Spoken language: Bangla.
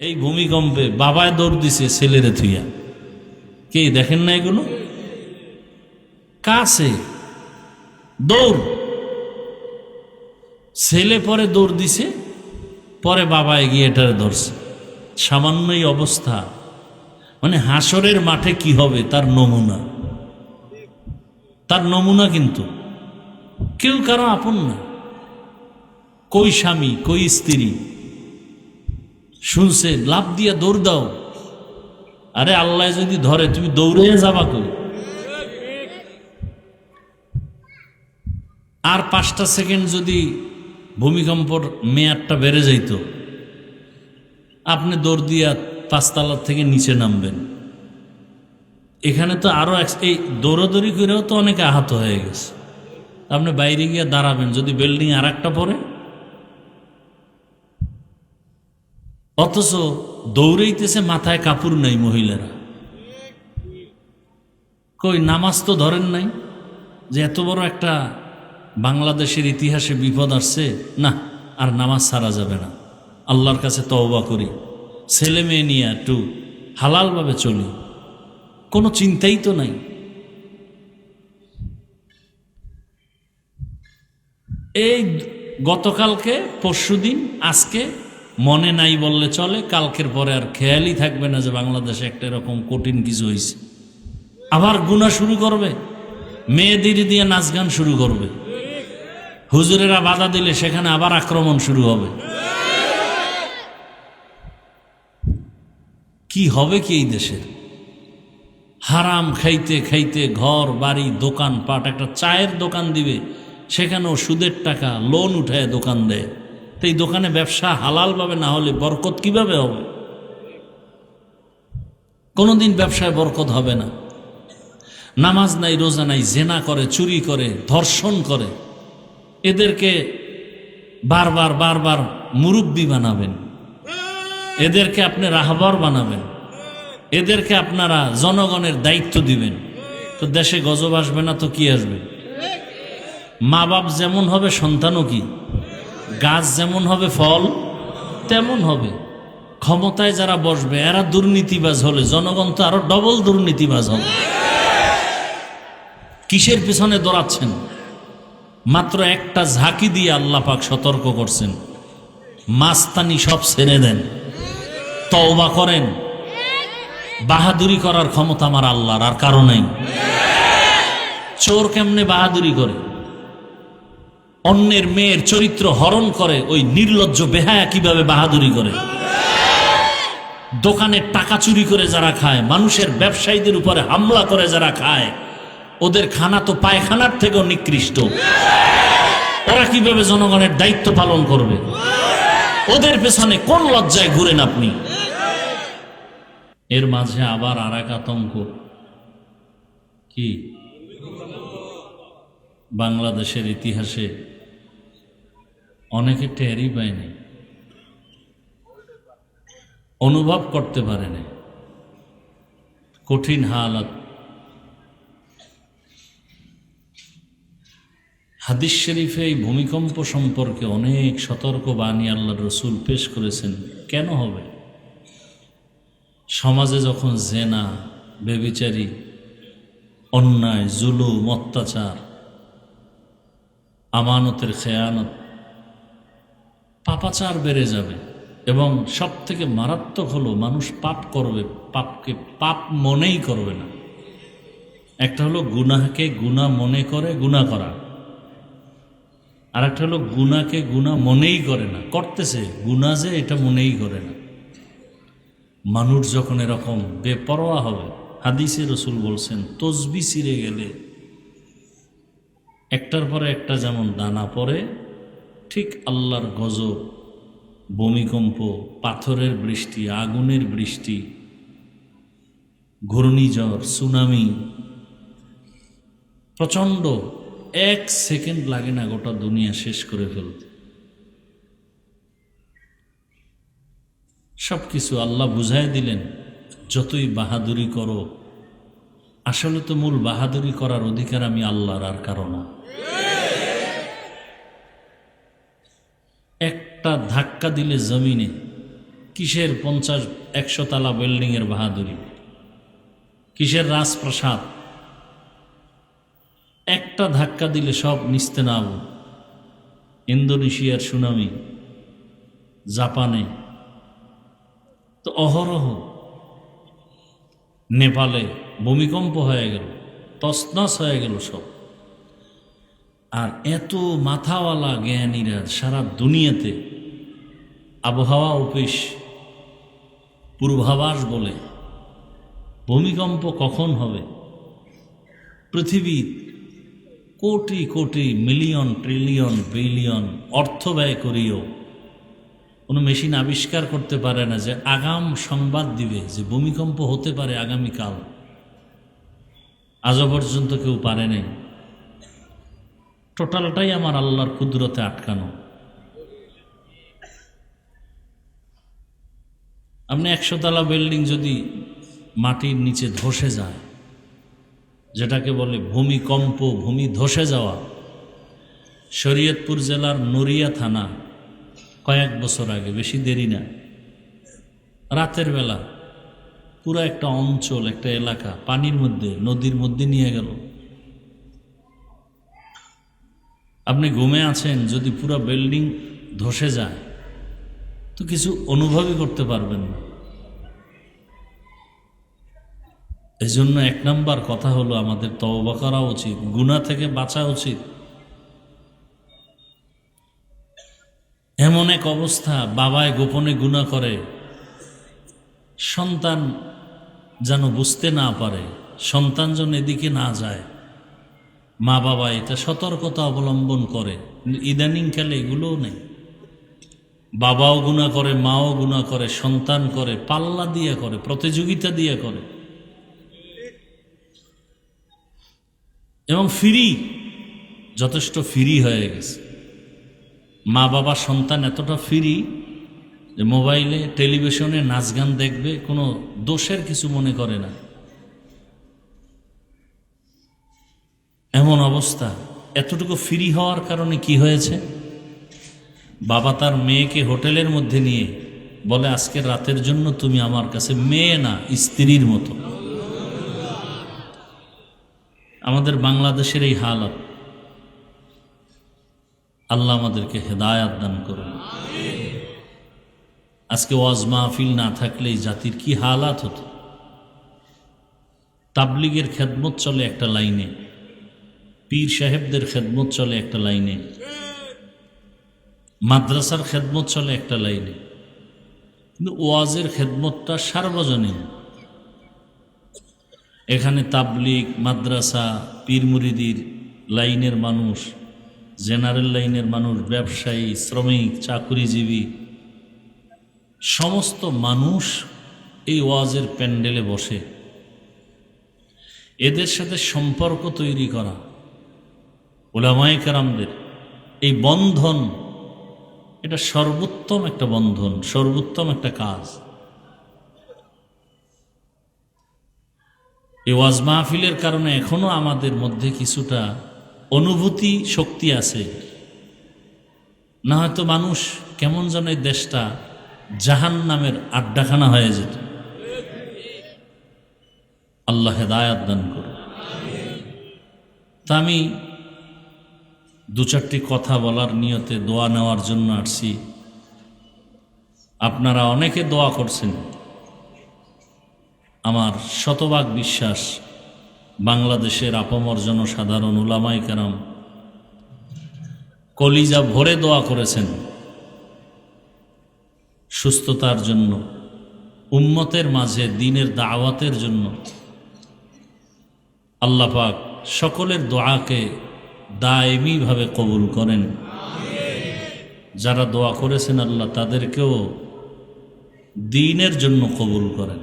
এই ভূমিকম্পে বাবায় দৌড় দিছে ছেলেরে থুইয়া। কে দেখেন না এগুলো? কাছে দৌড়, ছেলে পরে দৌড় দিছে, পরে বাবা এগিয়ে এটারে ধরছে। সামান্যই অবস্থা, মানে হাসরের মাঠে কি হবে তার নমুনা, তার নমুনা। কিন্তু কেউ কারো আপন না। কই স্বামী কই স্ত্রী শুনছে লাভ দিয়া দৌড় দাও। আরে আল্লাহ যদি ধরে তুমি দৌড়ে যাবা কই? আর 5টা সেকেন্ড যদি ভূমিকম্পর মেয়াদটা বেড়ে যাইত, আপনি দৌড় দিয়া 5 তলার থেকে নিচে নামবেন। এখানে তো আরো এই দৌড়াদৌড়ি করেও তো অনেকে আহত হয়ে গেছে। আপনি বাইরে গিয়ে দাঁড়াবেন, যদি বিল্ডিং আর একটা পড়ে। অথচ দৌড়াইতেছে, মাথায় কাপড় নাই মহিলারা। কই নামাজ তো ধরেন নাই, যে এত বড় একটা বাংলাদেশের ইতিহাসে বিপদ আসছে, না আর নামাজ ছাড়া যাবে না, আল্লাহর কাছে তওবা করি, ছেলে মেয়ে নিয়ে একটু হালালভাবে চলি, কোনো চিন্তাই তো নাই। এই গতকালকে পরশুদিন আজকে মনে নাই বললে চলে, কালকের পরে আর খেয়ালই থাকবে না যে বাংলাদেশে একটা এরকম কঠিন কিছু হয়েছে। আবার গুনাহ শুরু করবে, মেয়েদের দিয়ে নাচ গান শুরু করবে, হুজুরেরা বাধা দিলে সেখানে আবার আক্রমণ শুরু হবে। কি হবে কি এই দেশের? হারাম খাইতে খাইতে ঘর বাড়ি দোকান পাট, একটা চায়ের দোকান দিবে সেখানেও সুদের টাকা লোন উঠায় দোকান দেয়। তো এই দোকানে ব্যবসা হালালভাবে না হলে বরকত কিভাবে হবে? কোনোদিন ব্যবসায় বরকত হবে না। নামাজ নাই, রোজা নাই, জেনা করে, চুরি করে, ধর্ষণ করে, এদেরকে বারবার বারবার মুরব্বি বানাবেন, এদেরকে আপনি রাহবার বানাবেন, এদেরকে আপনারা জনগণের দায়িত্ব দিবেন, তো দেশে গজব আসবে না তো কি আসবে? মা বাপ যেমন হবে সন্তানও কি, গাছ যেমন হবে ফল তেমন হবে। ক্ষমতায় যারা বসবে এরা দুর্নীতিবাজ হলে জনগণ তো আরো ডবল দুর্নীতিবাজ হবে। কিসের পিছনে দৌড়াচ্ছেন? মাত্র একটা ঝাঁকি দিয়ে আল্লাহ পাক সতর্ক করছেন, মাস্তানি সব ছেড়ে দেন, তওবা করেন। বাহাদুরি করার ক্ষমতা আমার আল্লাহর, আর কারো নাই। চোর কেমনে বাহাদুরি করে? অন্যের মেয়ের চরিত্র হরণ করে ওই নির্লজ্জ বেহায়া কিভাবে বাহাদুরি করে? দোকানের টাকা চুরি করে যারা খায়, মানুষের ব্যবসায়ীদের উপরে হামলা করে যারা খায়, ওদের খানা তো পায়খানার থেকেও নিকৃষ্ট। ওরা কিভাবে জনগণের দায়িত্ব পালন করবে? ওদের পেছনে কোন লজ্জায় ঘুরেন আপনি? এর মাঝে আবার আর এক আতঙ্ক কি, বাংলাদেশের ইতিহাসে অনেকে টেরই পায়নি, অনুভব করতে পারেনি কঠিন হালাত। হাদিস শরীফে এই ভূমিকম্প সম্পর্কে অনেক সতর্ক বাণী আল্লাহর রসুল পেশ করেছেন। কেন হবে? সমাজে যখন জেনা, ব্যভিচারী, অন্যায়, জুলুম, অত্যাচার, আমানতের খেয়ানত, পাপাচার বেড়ে যাবে, এবং সব থেকে মারাত্মক হলো মানুষ পাপ করবে, পাপকে পাপ মনেই করবে না। একটা হলো গুনাহকে গুনাহ মনে করে গুনাহ করা, আর একটা হলো গুনাহকে গুনাহ মনেই করে না, করতেছে গুনাহ যে এটা মনেই করে না। মানুষ যখন এরকম বেপরোয়া হবে, হাদিসে রসুল বলছেন তসবি ছিঁড়ে গেলে একটার পরে একটা যেমন দানা পড়ে, ঠিক আল্লাহর গজব, ভূমিকম্প, পাথরের বৃষ্টি, আগুনের বৃষ্টি, ঘূর্ণিঝড়, সুনামি, প্রচণ্ড, 1 সেকেন্ড লাগে না গোটা দুনিয়া শেষ করে ফেলতে। সব কিছু আল্লাহ বুঝাই দিলেন, যতই বাহাদুরি করো, আসলে তো মূল বাহাদুরি করার অধিকার আমি আল্লাহর, আর কারো না। একটা ধাক্কা দিলে জমিনে কিসের 50-100 তলা বিল্ডিংয়ের বাহাদুরি, কিসের রাজপ্রাসাদ? একটা ধাক্কা দিলে সব নিস্তেনাব। ইন্দোনেশিয়ার সুনামি, জাপানে তো অহরহ, নেপালে ভূমিকম্প হয়ে গেল, তছনছ হয়ে গেল সব। আর এত মাথাওয়ালা জ্ঞানীরা সারা দুনিয়াতে আবহাওয়া অফিস পূর্বাভাস বলে ভূমিকম্প কখন হবে। পৃথিবীর crore crore million trillion billion অর্থ ব্যয় করিও কোনো মেশিন আবিষ্কার করতে পারে না যে আগাম সংবাদ দিবে যে ভূমিকম্প হতে পারে আগামীকাল। আজও পর্যন্ত কেউ পারে নাই। টোটালটাই আমার আল্লাহর কুদরতে আটকানো। আপনি 100 তলা বিল্ডিং যদি মাটির নিচে ধসে যায়, যেটাকে বলে ভূমিকম্প, ভূমি ধসে যাওয়া, শরীয়তপুর জেলার নড়িয়া থানা কয়েক বছর আগে, বেশি দেরি না, রাতের বেলা পুরো একটা অঞ্চল, একটা এলাকা পানির মধ্যে, নদীর মধ্যে নিয়ে গেল। আপনি ঘুমে আছেন, যদি পুরো বিল্ডিং ধসে যায় তো কিছু অনুভবই করতে পারবেন না। এই জন্য 1 নম্বর কথা হলো আমাদের তওবা করা উচিত, গুনাহ থেকে বাঁচা উচিত। এমন এক অবস্থা, বাবায় গোপনে গুনাহ করে, সন্তান যেন বুঝতে না পারে, সন্তান যেন এদিকে না যায়, মা বাবা এটা সতর্কতা অবলম্বন করে। ইদানিং কালে এগুলোও নেই। বাবাও গুনাহ করে, মাও গুনাহ করে, সন্তান করে, পাল্লা দিয়ে করে, প্রতিযোগিতা দিয়ে করে, এবং ফ্রি, যথেষ্ট ফ্রি হয়ে গেছে। মা বাবা সন্তান এতটা ফ্রি যে মোবাইলে টেলিভিশনে নাচ গান দেখবে, কোনো দোষের কিছু মনে করে না। এমন অবস্থা। এতটুকু ফ্রি হওয়ার কারণে কি হয়েছে, বাবা তার মেয়েকে হোটেলের মধ্যে নিয়ে বলে আজকের রাতের জন্য তুমি আমার কাছে মেয়ে না, স্ত্রীর মতো। আমাদের বাংলাদেশের এই হালত, আল্লাহ আমাদেরকে হেদায়াত দান করুন। আজকে ওয়াজ মাহফিল না থাকলে এই জাতির কি হালাত হতো। তাবলিগের খেদমত চলে একটা লাইনে, পীর সাহেবদের খেদমত চলে একটা লাইনে, মাদ্রাসার খেদমত চলে একটা লাইনে, কিন্তু ওয়াজের খেদমতটা সার্বজনীন। এখানে তাবলিগ, মাদ্রাসা, পীর মুরিদির লাইনের মানুষ, জেনারেল লাইনের মানুষ, ব্যবসায়ী, শ্রমিক, চাকুরিজীবী, সমস্ত মানুষ এই ওয়াজের প্যান্ডেলে বসে। এদের সাথে সম্পর্ক তৈরি করা, উলামায়ে কেরামদের এই বন্ধন, এটা সর্বোত্তম একটা বন্ধন, সর্বোত্তম একটা কাজ। এই ওয়াজ মাহফিলের কারণে এখনো আমাদের মধ্যে কিছুটা অনুভূতি শক্তি আছে, না হয়তো মানুষ কেমন যেন এই দেশটা জাহান্নামের আড্ডাখানা হয়ে যেত। আল্লাহ হেদায়াত দান করুন। তা আমি 2-4টি কথা বলার নিয়তে দোয়া নেওয়ার জন্য আসছি। আপনারা অনেকে দোয়া করছেন, আমার শতভাগ বিশ্বাস বাংলাদেশের আপামর জনসাধারণ, উলামায়ে কেরাম কলিজা ভরে দোয়া করেছেন সুস্থতার জন্য, উম্মতের মাঝে দ্বীনের দাওয়াতের জন্য। আল্লাহ পাক সকলের দোয়াকে দায়েমীভাবে কবুল করেন। যারা দোয়া করেছেন আল্লাহ তাদেরকেও দ্বীনের জন্য কবুল করেন।